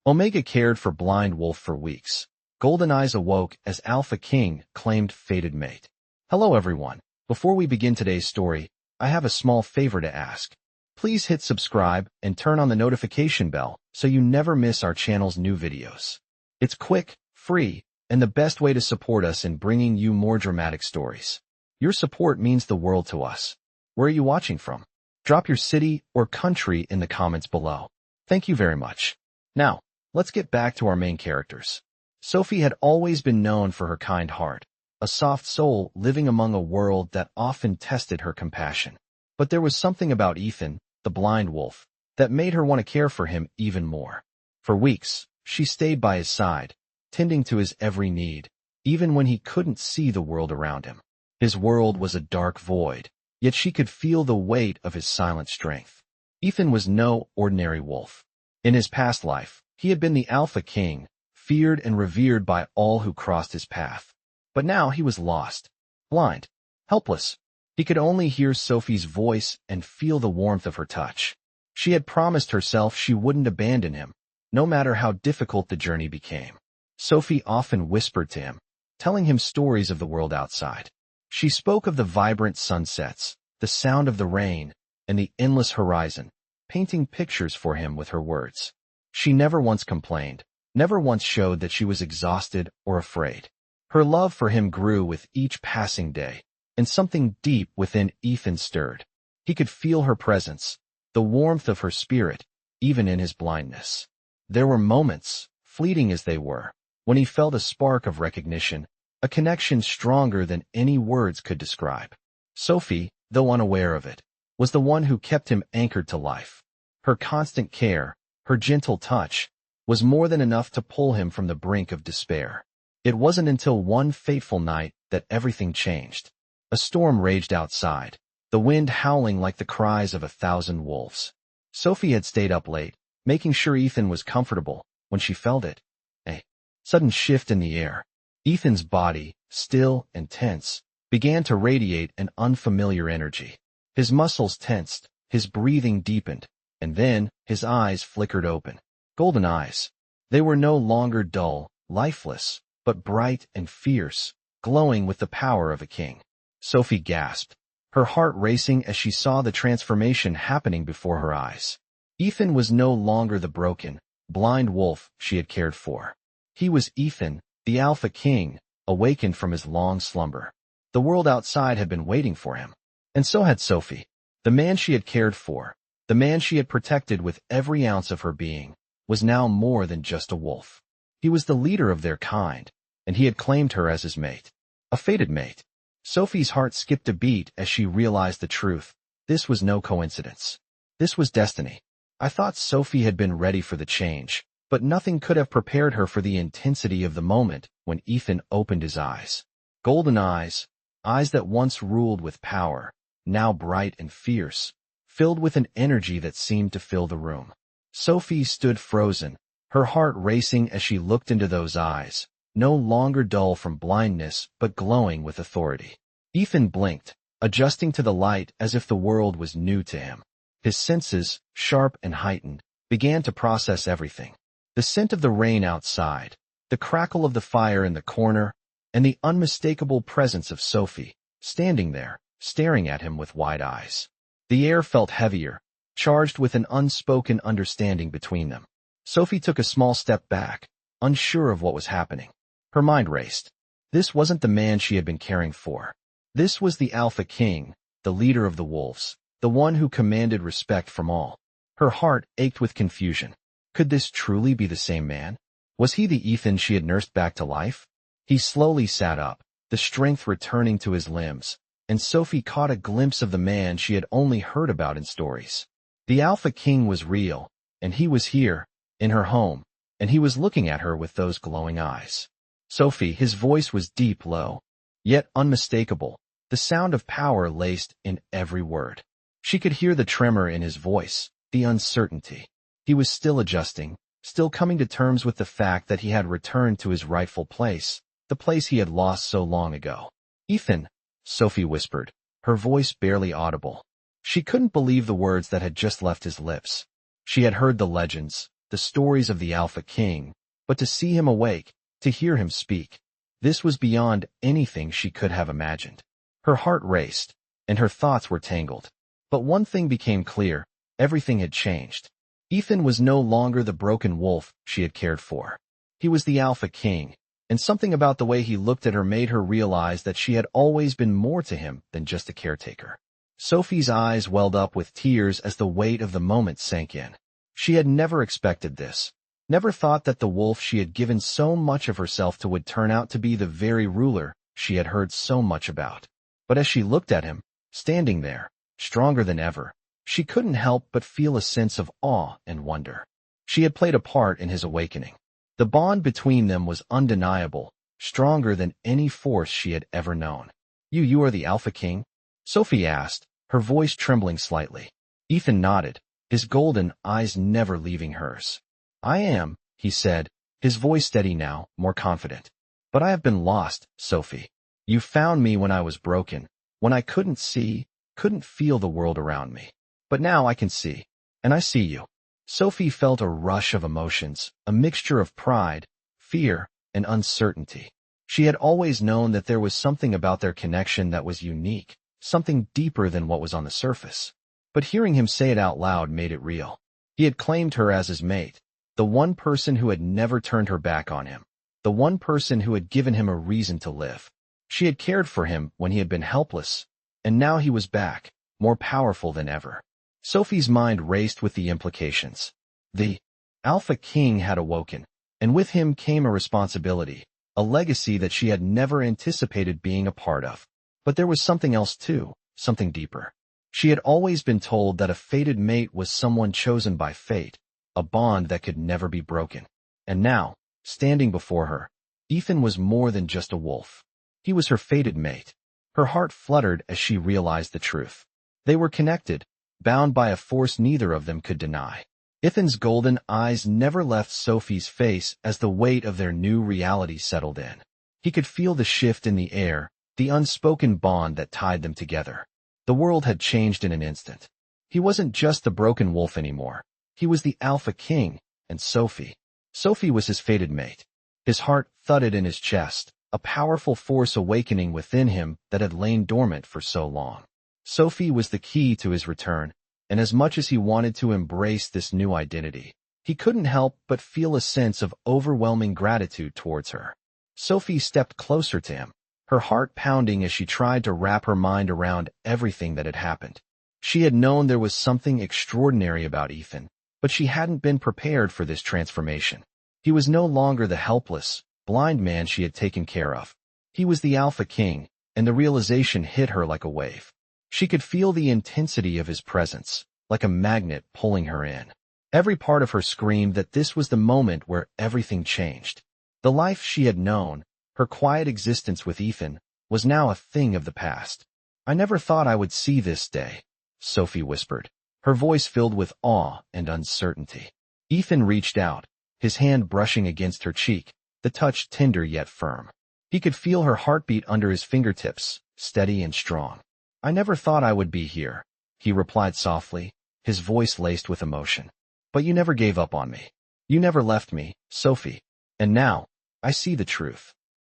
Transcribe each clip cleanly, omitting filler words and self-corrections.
Omega cared for Blind Wolf for weeks. Golden Eyes awoke as Alpha King claimed fated mate. Hello everyone. Before we begin today's story, I have a small favor to ask. Please hit subscribe and turn on the notification bell so you never miss our channel's new videos. It's quick, free, and the best way to support us in bringing you more dramatic stories. Your support means the world to us. Where are you watching from? Drop your city or country in the comments below. Thank you very much. Now, let's get back to our main characters. Sophie had always been known for her kind heart, a soft soul living among a world that often tested her compassion. But there was something about Ethan, the blind wolf, that made her want to care for him even more. For weeks, she stayed by his side, tending to his every need, even when he couldn't see the world around him. His world was a dark void, yet she could feel the weight of his silent strength. Ethan was no ordinary wolf. In his past life, he had been the Alpha King, feared and revered by all who crossed his path. But now he was lost, blind, helpless. He could only hear Sophie's voice and feel the warmth of her touch. She had promised herself she wouldn't abandon him, no matter how difficult the journey became. Sophie often whispered to him, telling him stories of the world outside. She spoke of the vibrant sunsets, the sound of the rain, and the endless horizon, painting pictures for him with her words. She never once complained, never once showed that she was exhausted or afraid. Her love for him grew with each passing day, and something deep within Ethan stirred. He could feel her presence, the warmth of her spirit, even in his blindness. There were moments, fleeting as they were, when he felt a spark of recognition, a connection stronger than any words could describe. Sophie, though unaware of it, was the one who kept him anchored to life. Her constant care, her gentle touch, was more than enough to pull him from the brink of despair. It wasn't until one fateful night that everything changed. A storm raged outside, the wind howling like the cries of 1,000 wolves. Sophie had stayed up late, making sure Ethan was comfortable, when she felt it. A sudden shift in the air. Ethan's body, still and tense, began to radiate an unfamiliar energy. His muscles tensed, his breathing deepened, and then his eyes flickered open. Golden eyes. They were no longer dull, lifeless, but bright and fierce, glowing with the power of a king. Sophie gasped, her heart racing as she saw the transformation happening before her eyes. Ethan was no longer the broken, blind wolf she had cared for. He was Ethan, the Alpha King, awakened from his long slumber. The world outside had been waiting for him. And so had Sophie. The man she had cared for, the man she had protected with every ounce of her being, was now more than just a wolf. He was the leader of their kind, and he had claimed her as his mate. A fated mate. Sophie's heart skipped a beat as she realized the truth. This was no coincidence. This was destiny. I thought Sophie had been ready for the change, but nothing could have prepared her for the intensity of the moment when Ethan opened his eyes. Golden eyes, eyes that once ruled with power, now bright and fierce, filled with an energy that seemed to fill the room. Sophie stood frozen, her heart racing as she looked into those eyes, no longer dull from blindness but glowing with authority. Ethan blinked, adjusting to the light as if the world was new to him. His senses, sharp and heightened, began to process everything. The scent of the rain outside, the crackle of the fire in the corner, and the unmistakable presence of Sophie, standing there, staring at him with wide eyes. The air felt heavier, charged with an unspoken understanding between them. Sophie took a small step back, unsure of what was happening. Her mind raced. This wasn't the man she had been caring for. This was the Alpha King, the leader of the wolves, the one who commanded respect from all. Her heart ached with confusion. Could this truly be the same man? Was he the Ethan she had nursed back to life? He slowly sat up, the strength returning to his limbs, and Sophie caught a glimpse of the man she had only heard about in stories. The Alpha King was real, and he was here, in her home, and he was looking at her with those glowing eyes. Sophie, his voice was deep, low, yet unmistakable, the sound of power laced in every word. She could hear the tremor in his voice, the uncertainty. He was still adjusting, still coming to terms with the fact that he had returned to his rightful place, the place he had lost so long ago. Ethan, Sophie whispered, her voice barely audible. She couldn't believe the words that had just left his lips. She had heard the legends, the stories of the Alpha King, but to see him awake, to hear him speak. This was beyond anything she could have imagined. Her heart raced, and her thoughts were tangled. But one thing became clear: everything had changed. Ethan was no longer the broken wolf she had cared for. He was the Alpha King, and something about the way he looked at her made her realize that she had always been more to him than just a caretaker. Sophie's eyes welled up with tears as the weight of the moment sank in. She had never expected this, never thought that the wolf she had given so much of herself to would turn out to be the very ruler she had heard so much about. But as she looked at him, standing there, stronger than ever, she couldn't help but feel a sense of awe and wonder. She had played a part in his awakening. The bond between them was undeniable, stronger than any force she had ever known. You are the Alpha King?" Sophie asked, her voice trembling slightly. Ethan nodded, his golden eyes never leaving hers. "I am," he said, his voice steady now, more confident. "But I have been lost, Sophie. You found me when I was broken, when I couldn't see, couldn't feel the world around me. But now I can see, and I see you." Sophie felt a rush of emotions, a mixture of pride, fear, and uncertainty. She had always known that there was something about their connection that was unique, something deeper than what was on the surface. But hearing him say it out loud made it real. He had claimed her as his mate, the one person who had never turned her back on him, the one person who had given him a reason to live. She had cared for him when he had been helpless, and now he was back, more powerful than ever. Sophie's mind raced with the implications. The Alpha King had awoken, and with him came a responsibility, a legacy that she had never anticipated being a part of. But there was something else too, something deeper. She had always been told that a fated mate was someone chosen by fate, a bond that could never be broken. And now, standing before her, Ethan was more than just a wolf. He was her fated mate. Her heart fluttered as she realized the truth. They were connected, bound by a force neither of them could deny. Ethan's golden eyes never left Sophie's face as the weight of their new reality settled in. He could feel the shift in the air, the unspoken bond that tied them together. The world had changed in an instant. He wasn't just the broken wolf anymore. He was the Alpha King, and Sophie. Sophie was his fated mate. His heart thudded in his chest, a powerful force awakening within him that had lain dormant for so long. Sophie was the key to his return, and as much as he wanted to embrace this new identity, he couldn't help but feel a sense of overwhelming gratitude towards her. Sophie stepped closer to him, her heart pounding as she tried to wrap her mind around everything that had happened. She had known there was something extraordinary about Ethan, but she hadn't been prepared for this transformation. He was no longer the helpless, blind man she had taken care of. He was the Alpha King, and the realization hit her like a wave. She could feel the intensity of his presence, like a magnet pulling her in. Every part of her screamed that this was the moment where everything changed. The life she had known, her quiet existence with Ethan, was now a thing of the past. "I never thought I would see this day," Sophie whispered, her voice filled with awe and uncertainty. Ethan reached out, his hand brushing against her cheek, the touch tender yet firm. He could feel her heartbeat under his fingertips, steady and strong. "I never thought I would be here," he replied softly, his voice laced with emotion. "But you never gave up on me. You never left me, Sophie. And now, I see the truth."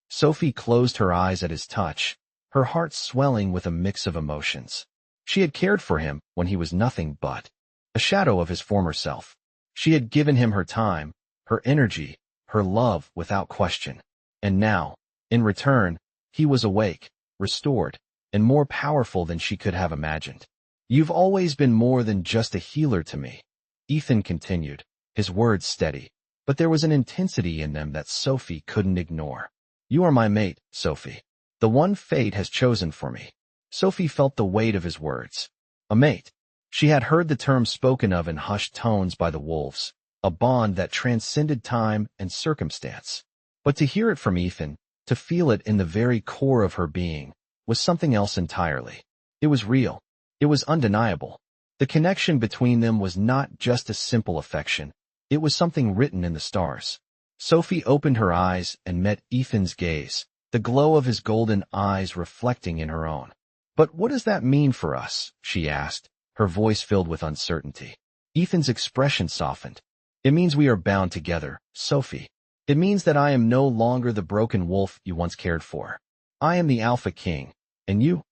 Sophie closed her eyes at his touch, her heart swelling with a mix of emotions. She had cared for him when he was nothing but a shadow of his former self. She had given him her time, her energy, her love without question. And now, in return, he was awake, restored, and more powerful than she could have imagined. "You've always been more than just a healer to me," Ethan continued, his words steady, but there was an intensity in them that Sophie couldn't ignore. "You are my mate, Sophie. The one fate has chosen for me." Sophie felt the weight of his words. A mate. She had heard the term spoken of in hushed tones by the wolves, a bond that transcended time and circumstance. But to hear it from Ethan, to feel it in the very core of her being, was something else entirely. It was real. It was undeniable. The connection between them was not just a simple affection. It was something written in the stars. Sophie opened her eyes and met Ethan's gaze, the glow of his golden eyes reflecting in her own. "But what does that mean for us?" she asked, her voice filled with uncertainty. Ethan's expression softened. It means we are bound together, Sophie. It means that I am no longer the broken wolf you once cared for. I am the Alpha King, and you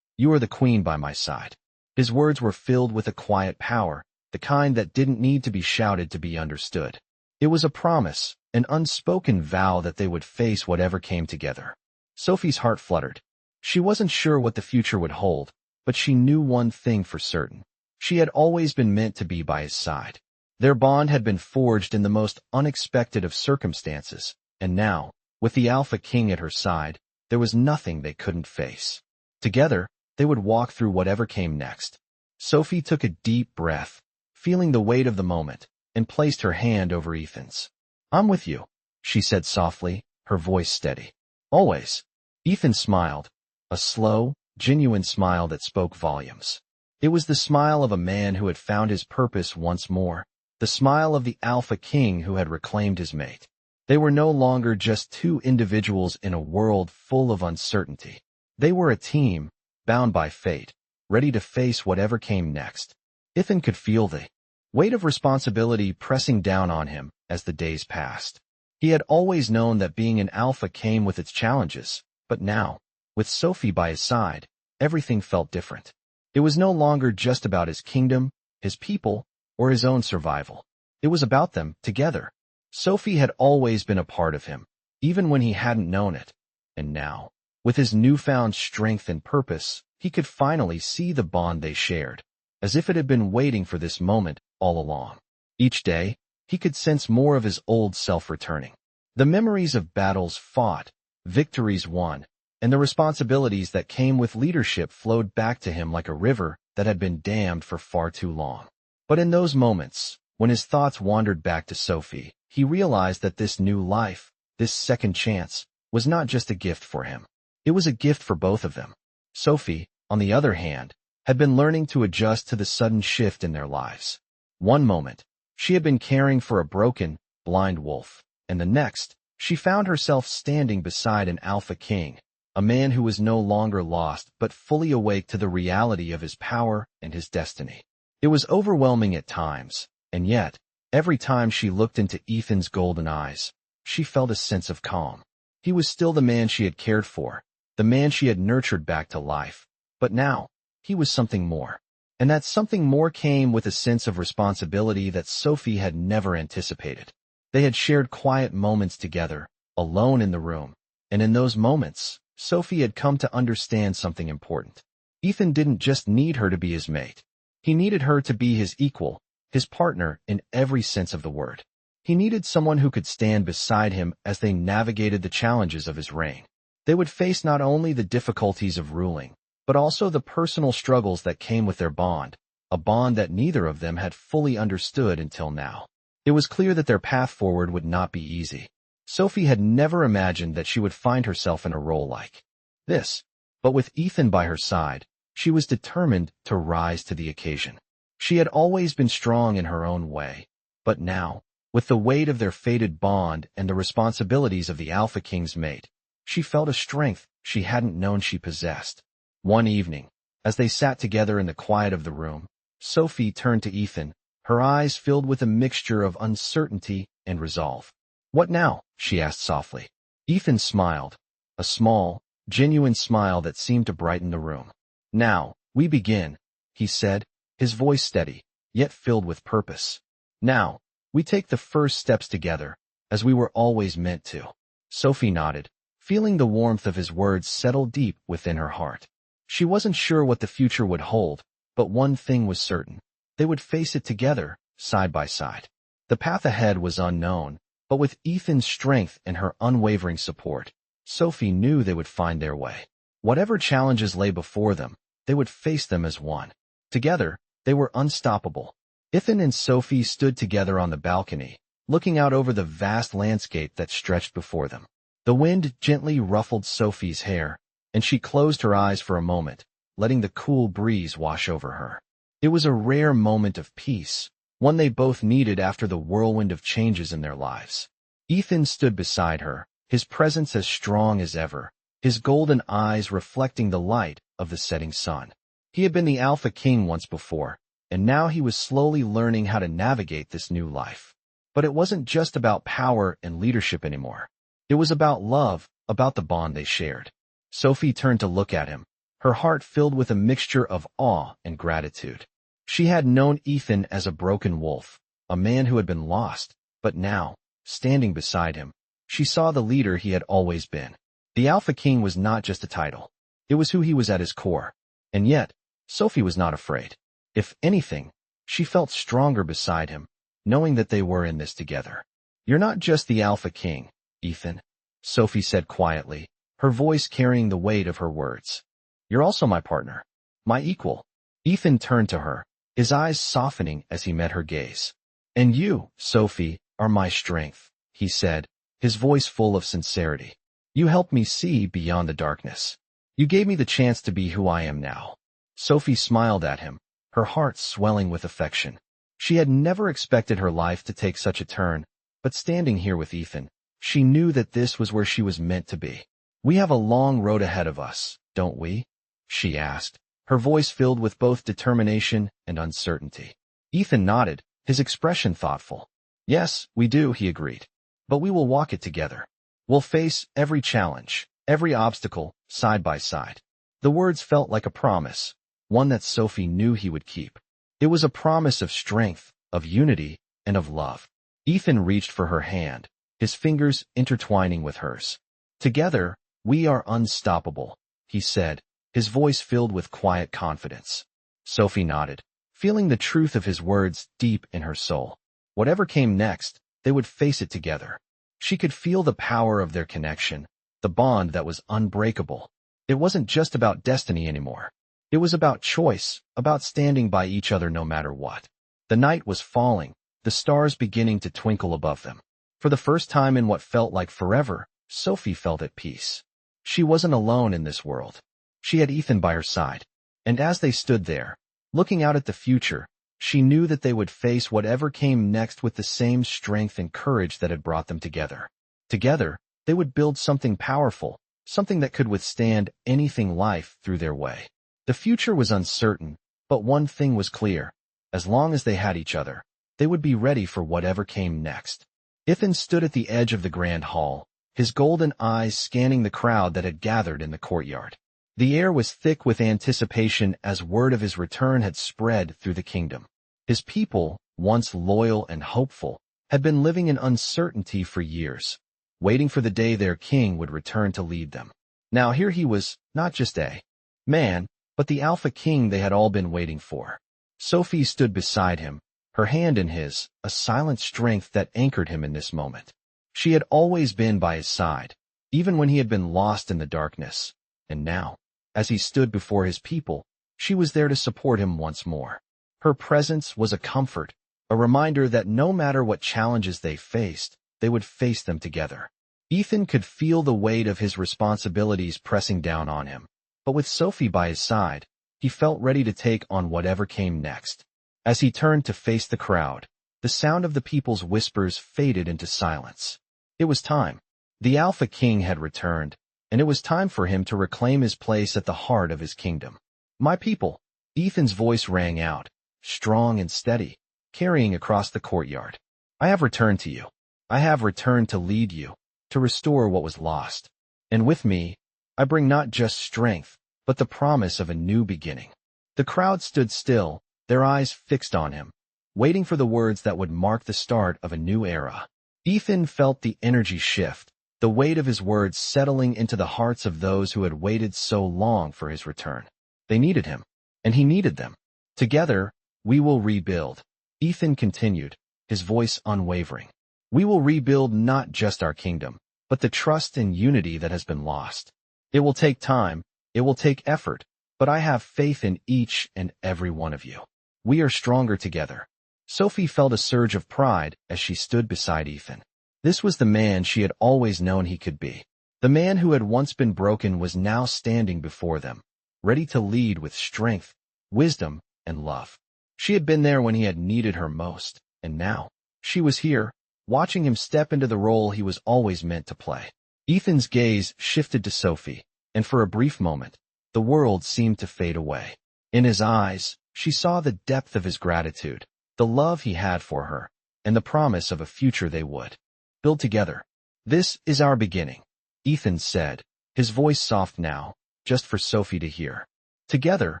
are the queen by my side." His words were filled with a quiet power, the kind that didn't need to be shouted to be understood. It was a promise, an unspoken vow that they would face whatever came together. Sophie's heart fluttered. She wasn't sure what the future would hold, but she knew one thing for certain. She had always been meant to be by his side. Their bond had been forged in the most unexpected of circumstances, and now, with the Alpha King at her side, there was nothing they couldn't face. Together, they would walk through whatever came next. Sophie took a deep breath, feeling the weight of the moment, and placed her hand over Ethan's. "I'm with you," she said softly, her voice steady. "Always." Ethan smiled, a slow, genuine smile that spoke volumes. It was the smile of a man who had found his purpose once more, the smile of the Alpha King who had reclaimed his mate. They were no longer just two individuals in a world full of uncertainty. They were a team, bound by fate, ready to face whatever came next. Ethan could feel the weight of responsibility pressing down on him as the days passed. He had always known that being an alpha came with its challenges, but now, with Sophie by his side, everything felt different. It was no longer just about his kingdom, his people, or his own survival. It was about them, together. Sophie had always been a part of him, even when he hadn't known it. And now, with his newfound strength and purpose, he could finally see the bond they shared, as if it had been waiting for this moment all along. Each day, he could sense more of his old self returning. The memories of battles fought, victories won, and the responsibilities that came with leadership flowed back to him like a river that had been dammed for far too long. But in those moments, when his thoughts wandered back to Sophie, he realized that this new life, this second chance, was not just a gift for him. It was a gift for both of them. Sophie, on the other hand, had been learning to adjust to the sudden shift in their lives. One moment, she had been caring for a broken, blind wolf, and the next, she found herself standing beside an Alpha King, a man who was no longer lost but fully awake to the reality of his power and his destiny. It was overwhelming at times, and yet, every time she looked into Ethan's golden eyes, she felt a sense of calm. He was still the man she had cared for, the man she had nurtured back to life, but now, he was something more. And that something more came with a sense of responsibility that Sophie had never anticipated. They had shared quiet moments together, alone in the room, and in those moments, Sophie had come to understand something important. Ethan didn't just need her to be his mate. He needed her to be his equal, his partner in every sense of the word. He needed someone who could stand beside him as they navigated the challenges of his reign. They would face not only the difficulties of ruling, but also the personal struggles that came with their bond, a bond that neither of them had fully understood until now. It was clear that their path forward would not be easy. Sophie had never imagined that she would find herself in a role like this, but with Ethan by her side, she was determined to rise to the occasion. She had always been strong in her own way, but now, with the weight of their fated bond and the responsibilities of the Alpha King's mate, she felt a strength she hadn't known she possessed. One evening, as they sat together in the quiet of the room, Sophie turned to Ethan, her eyes filled with a mixture of uncertainty and resolve. "What now?" she asked softly. Ethan smiled, a small, genuine smile that seemed to brighten the room. "Now, we begin," he said, his voice steady, yet filled with purpose. "Now, we take the first steps together, as we were always meant to." Sophie nodded, feeling the warmth of his words settle deep within her heart. She wasn't sure what the future would hold, but one thing was certain. They would face it together, side by side. The path ahead was unknown, but with Ethan's strength and her unwavering support, Sophie knew they would find their way. Whatever challenges lay before them, they would face them as one. Together, they were unstoppable. Ethan and Sophie stood together on the balcony, looking out over the vast landscape that stretched before them. The wind gently ruffled Sophie's hair, and she closed her eyes for a moment, letting the cool breeze wash over her. It was a rare moment of peace, one they both needed after the whirlwind of changes in their lives. Ethan stood beside her, his presence as strong as ever, his golden eyes reflecting the light of the setting sun. He had been the Alpha King once before, and now he was slowly learning how to navigate this new life. But it wasn't just about power and leadership anymore. It was about love, about the bond they shared. Sophie turned to look at him, her heart filled with a mixture of awe and gratitude. She had known Ethan as a broken wolf, a man who had been lost, but now, standing beside him, she saw the leader he had always been. The Alpha King was not just a title. It was who he was at his core. And yet, Sophie was not afraid. If anything, she felt stronger beside him, knowing that they were in this together. "You're not just the Alpha King, Ethan," Sophie said quietly, her voice carrying the weight of her words. "You're also my partner, my equal." Ethan turned to her, his eyes softening as he met her gaze. "And you, Sophie, are my strength," he said, his voice full of sincerity. "You helped me see beyond the darkness. You gave me the chance to be who I am now." Sophie smiled at him, her heart swelling with affection. She had never expected her life to take such a turn, but standing here with Ethan, she knew that this was where she was meant to be. "We have a long road ahead of us, don't we?" she asked, her voice filled with both determination and uncertainty. Ethan nodded, his expression thoughtful. "Yes, we do," he agreed. "But we will walk it together. We'll face every challenge, every obstacle, side by side." The words felt like a promise, one that Sophie knew he would keep. It was a promise of strength, of unity, and of love. Ethan reached for her hand, his fingers intertwining with hers. "Together, we are unstoppable," he said, his voice filled with quiet confidence. Sophie nodded, feeling the truth of his words deep in her soul. Whatever came next, they would face it together. She could feel the power of their connection, the bond that was unbreakable. It wasn't just about destiny anymore. It was about choice, about standing by each other no matter what. The night was falling, the stars beginning to twinkle above them. For the first time in what felt like forever, Sophie felt at peace. She wasn't alone in this world. She had Ethan by her side. And as they stood there, looking out at the future, she knew that they would face whatever came next with the same strength and courage that had brought them together. Together, they would build something powerful, something that could withstand anything life threw their way. The future was uncertain, but one thing was clear. As long as they had each other, they would be ready for whatever came next. Ethan stood at the edge of the grand hall, his golden eyes scanning the crowd that had gathered in the courtyard. The air was thick with anticipation as word of his return had spread through the kingdom. His people, once loyal and hopeful, had been living in uncertainty for years, waiting for the day their king would return to lead them. Now here he was, not just a man, but the Alpha King they had all been waiting for. Sophie stood beside him, her hand in his, a silent strength that anchored him in this moment. She had always been by his side, even when he had been lost in the darkness. And now, as he stood before his people, she was there to support him once more. Her presence was a comfort, a reminder that no matter what challenges they faced, they would face them together. Ethan could feel the weight of his responsibilities pressing down on him, but with Sophie by his side, he felt ready to take on whatever came next. As he turned to face the crowd, the sound of the people's whispers faded into silence. It was time. The Alpha King had returned, and it was time for him to reclaim his place at the heart of his kingdom. "My people," Ethan's voice rang out, strong and steady, carrying across the courtyard. "I have returned to you. I have returned to lead you, to restore what was lost. And with me, I bring not just strength, but the promise of a new beginning." The crowd stood still, their eyes fixed on him, waiting for the words that would mark the start of a new era. Ethan felt the energy shift, the weight of his words settling into the hearts of those who had waited so long for his return. They needed him, and he needed them. "Together, we will rebuild," Ethan continued, his voice unwavering. "We will rebuild not just our kingdom, but the trust and unity that has been lost. It will take time, it will take effort, but I have faith in each and every one of you. We are stronger together." Sophie felt a surge of pride as she stood beside Ethan. This was the man she had always known he could be. The man who had once been broken was now standing before them, ready to lead with strength, wisdom, and love. She had been there when he had needed her most, and now, she was here, watching him step into the role he was always meant to play. Ethan's gaze shifted to Sophie, and for a brief moment, the world seemed to fade away. In his eyes, she saw the depth of his gratitude, the love he had for her, and the promise of a future they would build together. "This is our beginning," Ethan said, his voice soft now, just for Sophie to hear. "Together,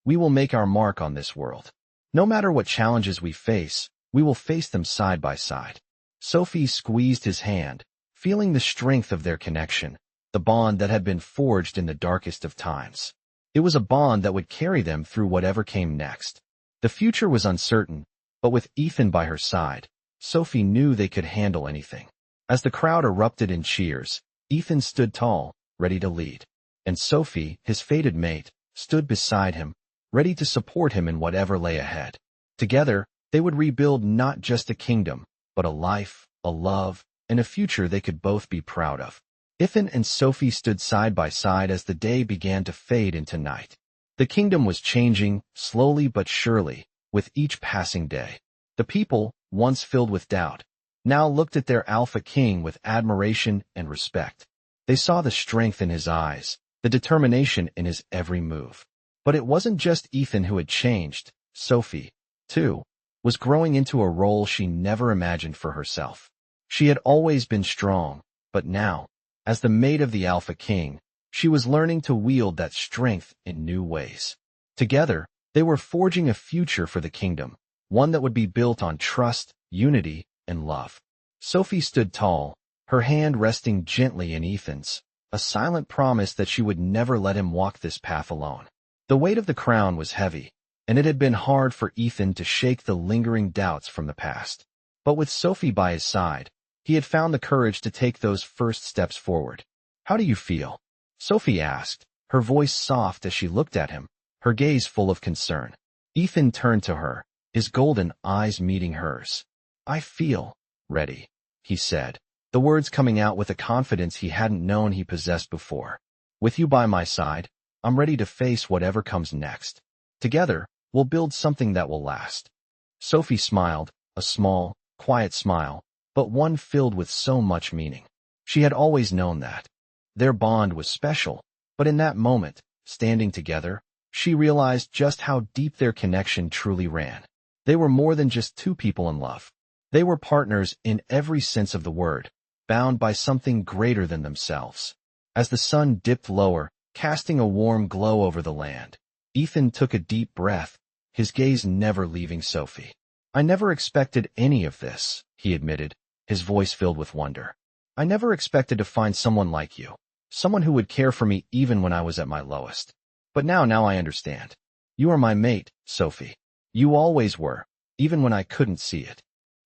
we will make our mark on this world. No matter what challenges we face, we will face them side by side." Sophie squeezed his hand, feeling the strength of their connection, the bond that had been forged in the darkest of times. It was a bond that would carry them through whatever came next. The future was uncertain, but with Ethan by her side, Sophie knew they could handle anything. As the crowd erupted in cheers, Ethan stood tall, ready to lead. And Sophie, his fated mate, stood beside him, ready to support him in whatever lay ahead. Together, they would rebuild not just a kingdom, but a life, a love, and a future they could both be proud of. Ethan and Sophie stood side by side as the day began to fade into night. The kingdom was changing, slowly but surely, with each passing day. The people, once filled with doubt, now looked at their Alpha King with admiration and respect. They saw the strength in his eyes, the determination in his every move. But it wasn't just Ethan who had changed. Sophie, too, was growing into a role she never imagined for herself. She had always been strong, but now, as the mate of the Alpha King, she was learning to wield that strength in new ways. Together, they were forging a future for the kingdom, one that would be built on trust, unity, and love. Sophie stood tall, her hand resting gently in Ethan's, a silent promise that she would never let him walk this path alone. The weight of the crown was heavy, and it had been hard for Ethan to shake the lingering doubts from the past. But with Sophie by his side, he had found the courage to take those first steps forward. "How do you feel?" Sophie asked, her voice soft as she looked at him, her gaze full of concern. Ethan turned to her, his golden eyes meeting hers. "I feel ready," he said, the words coming out with a confidence he hadn't known he possessed before. "With you by my side, I'm ready to face whatever comes next. Together, we'll build something that will last." Sophie smiled, a small, quiet smile, but one filled with so much meaning. She had always known that. Their bond was special, but in that moment, standing together, she realized just how deep their connection truly ran. They were more than just two people in love. They were partners in every sense of the word, bound by something greater than themselves. As the sun dipped lower, casting a warm glow over the land, Ethan took a deep breath, his gaze never leaving Sophie. "I never expected any of this," he admitted, his voice filled with wonder. "I never expected to find someone like you, someone who would care for me even when I was at my lowest. But now I understand. You are my mate, Sophie. You always were, even when I couldn't see it."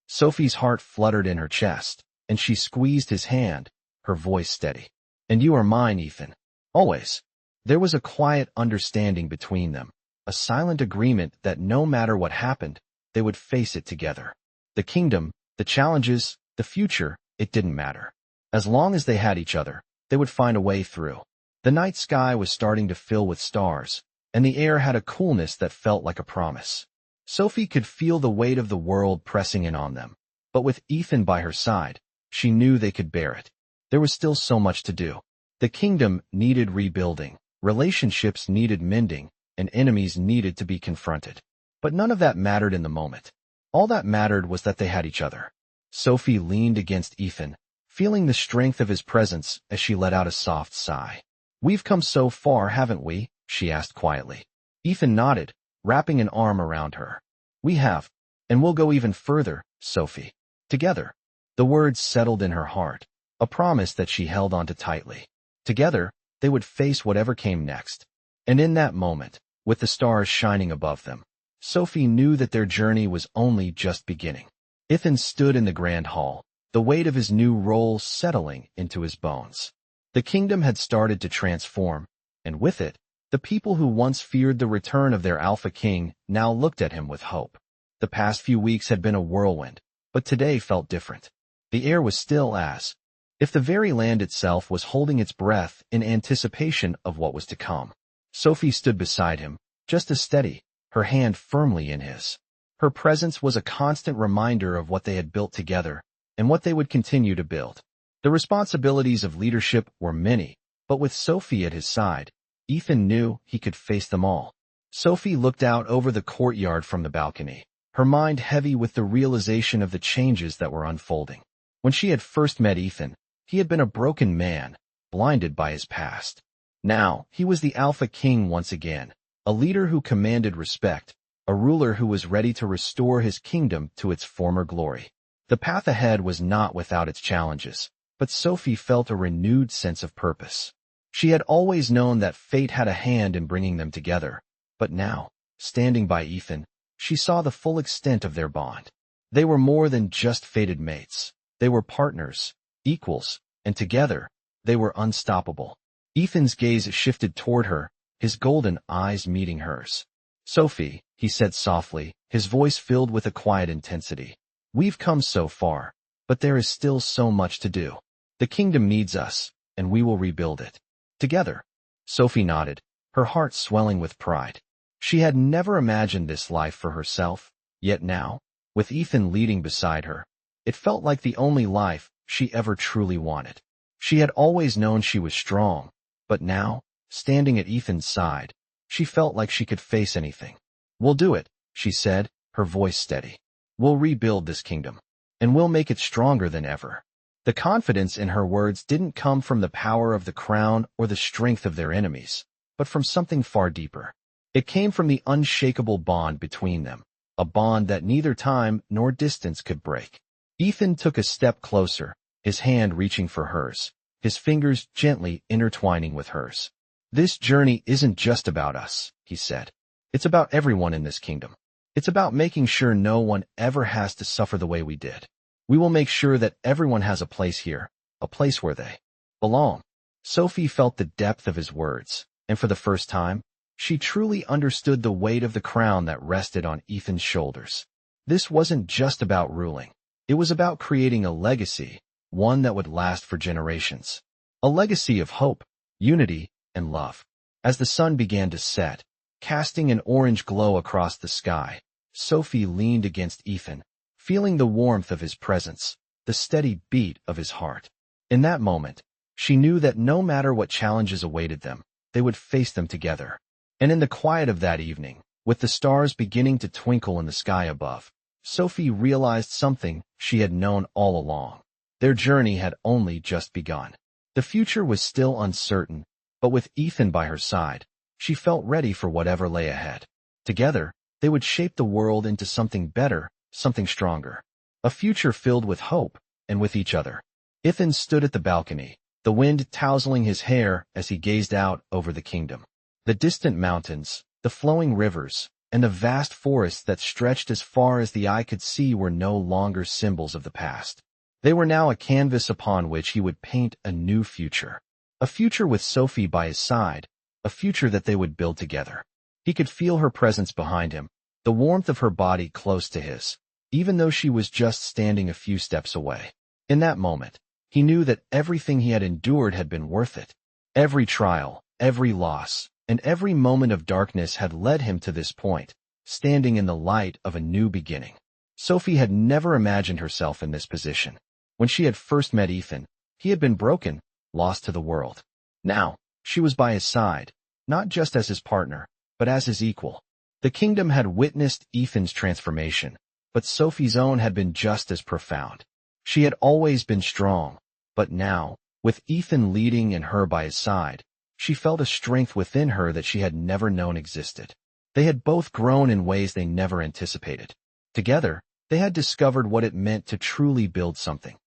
Sophie's heart fluttered in her chest, and she squeezed his hand, her voice steady. "And you are mine, Ethan. Always." There was a quiet understanding between them, a silent agreement that no matter what happened, they would face it together. The kingdom, the challenges, the future, it didn't matter. As long as they had each other, they would find a way through. The night sky was starting to fill with stars, and the air had a coolness that felt like a promise. Sophie could feel the weight of the world pressing in on them, but with Ethan by her side, she knew they could bear it. There was still so much to do. The kingdom needed rebuilding, relationships needed mending, and enemies needed to be confronted. But none of that mattered in the moment. All that mattered was that they had each other. Sophie leaned against Ethan, feeling the strength of his presence as she let out a soft sigh. "We've come so far, haven't we?" she asked quietly. Ethan nodded, wrapping an arm around her. "We have, and we'll go even further, Sophie. Together." The words settled in her heart, a promise that she held onto tightly. Together, they would face whatever came next. And in that moment, with the stars shining above them, Sophie knew that their journey was only just beginning. Ethan stood in the grand hall, the weight of his new role settling into his bones. The kingdom had started to transform, and with it, the people who once feared the return of their Alpha King now looked at him with hope. The past few weeks had been a whirlwind, but today felt different. The air was still as if the very land itself was holding its breath in anticipation of what was to come. Sophie stood beside him, just as steady, her hand firmly in his. Her presence was a constant reminder of what they had built together and what they would continue to build. The responsibilities of leadership were many, but with Sophie at his side, Ethan knew he could face them all. Sophie looked out over the courtyard from the balcony, her mind heavy with the realization of the changes that were unfolding. When she had first met Ethan, he had been a broken man, blinded by his past. Now, he was the Alpha King once again, a leader who commanded respect, a ruler who was ready to restore his kingdom to its former glory. The path ahead was not without its challenges, but Sophie felt a renewed sense of purpose. She had always known that fate had a hand in bringing them together, but now, standing by Ethan, she saw the full extent of their bond. They were more than just fated mates. They were partners, equals, and together, they were unstoppable. Ethan's gaze shifted toward her, his golden eyes meeting hers. "Sophie," he said softly, his voice filled with a quiet intensity. "We've come so far, but there is still so much to do. The kingdom needs us, and we will rebuild it. Together." Sophie nodded, her heart swelling with pride. She had never imagined this life for herself, yet now, with Ethan leading beside her, it felt like the only life she ever truly wanted. She had always known she was strong, but now, standing at Ethan's side, she felt like she could face anything. "We'll do it," she said, her voice steady. "We'll rebuild this kingdom, and we'll make it stronger than ever." The confidence in her words didn't come from the power of the crown or the strength of their enemies, but from something far deeper. It came from the unshakable bond between them, a bond that neither time nor distance could break. Ethan took a step closer, his hand reaching for hers, his fingers gently intertwining with hers. "This journey isn't just about us," he said. "It's about everyone in this kingdom. It's about making sure no one ever has to suffer the way we did. We will make sure that everyone has a place here, a place where they belong." Sophie felt the depth of his words, and for the first time, she truly understood the weight of the crown that rested on Ethan's shoulders. This wasn't just about ruling. It was about creating a legacy, one that would last for generations. A legacy of hope, unity, and love. As the sun began to set, casting an orange glow across the sky, Sophie leaned against Ethan, feeling the warmth of his presence, the steady beat of his heart. In that moment, she knew that no matter what challenges awaited them, they would face them together. And in the quiet of that evening, with the stars beginning to twinkle in the sky above, Sophie realized something she had known all along. Their journey had only just begun. The future was still uncertain, but with Ethan by her side, she felt ready for whatever lay ahead. Together, they would shape the world into something better, something stronger. A future filled with hope, and with each other. Ethan stood at the balcony, the wind tousling his hair as he gazed out over the kingdom. The distant mountains, the flowing rivers, and the vast forests that stretched as far as the eye could see were no longer symbols of the past. They were now a canvas upon which he would paint a new future. A future with Sophie by his side, a future that they would build together. He could feel her presence behind him, the warmth of her body close to his, even though she was just standing a few steps away. In that moment, he knew that everything he had endured had been worth it. Every trial, every loss, and every moment of darkness had led him to this point, standing in the light of a new beginning. Sophie had never imagined herself in this position. When she had first met Ethan, he had been broken, lost to the world. Now, she was by his side, not just as his partner, but as his equal. The kingdom had witnessed Ethan's transformation, but Sophie's own had been just as profound. She had always been strong, but now, with Ethan leading and her by his side, she felt a strength within her that she had never known existed. They had both grown in ways they never anticipated. Together, they had discovered what it meant to truly build something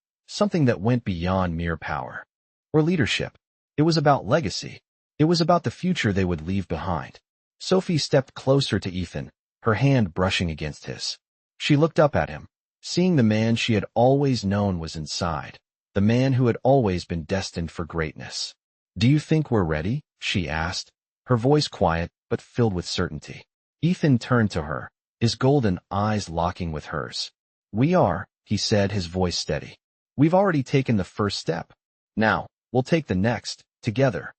that went beyond mere power or leadership. It was about legacy. It was about the future they would leave behind. Sophie stepped closer to Ethan, her hand brushing against his. She looked up at him, seeing the man she had always known was inside, the man who had always been destined for greatness. "Do you think we're ready?" she asked, her voice quiet but filled with certainty. Ethan turned to her, his golden eyes locking with hers. "We are," he said, his voice steady. "We've already taken the first step. Now, we'll take the next, together."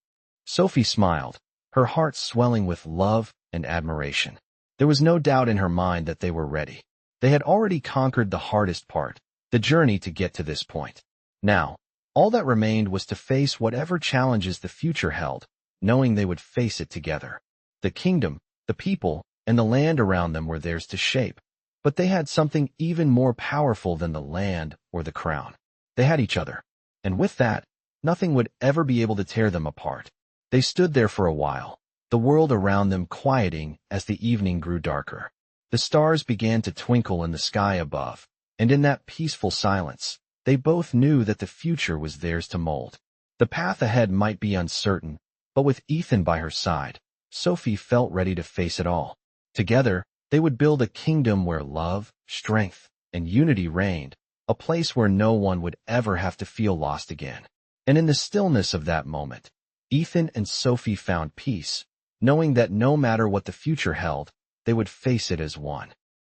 Sophie smiled, her heart swelling with love and admiration. There was no doubt in her mind that they were ready. They had already conquered the hardest part, the journey to get to this point. Now, all that remained was to face whatever challenges the future held, knowing they would face it together. The kingdom, the people, and the land around them were theirs to shape, But they had something even more powerful than the land or the crown. They had each other. And with that, nothing would ever be able to tear them apart. They stood there for a while, the world around them quieting as the evening grew darker. The stars began to twinkle in the sky above, and in that peaceful silence, they both knew that the future was theirs to mold. The path ahead might be uncertain, but with Ethan by her side, Sophie felt ready to face it all. Together, they would build a kingdom where love, strength, and unity reigned, a place where no one would ever have to feel lost again. And in the stillness of that moment, Ethan and Sophie found peace, knowing that no matter what the future held, they would face it as one.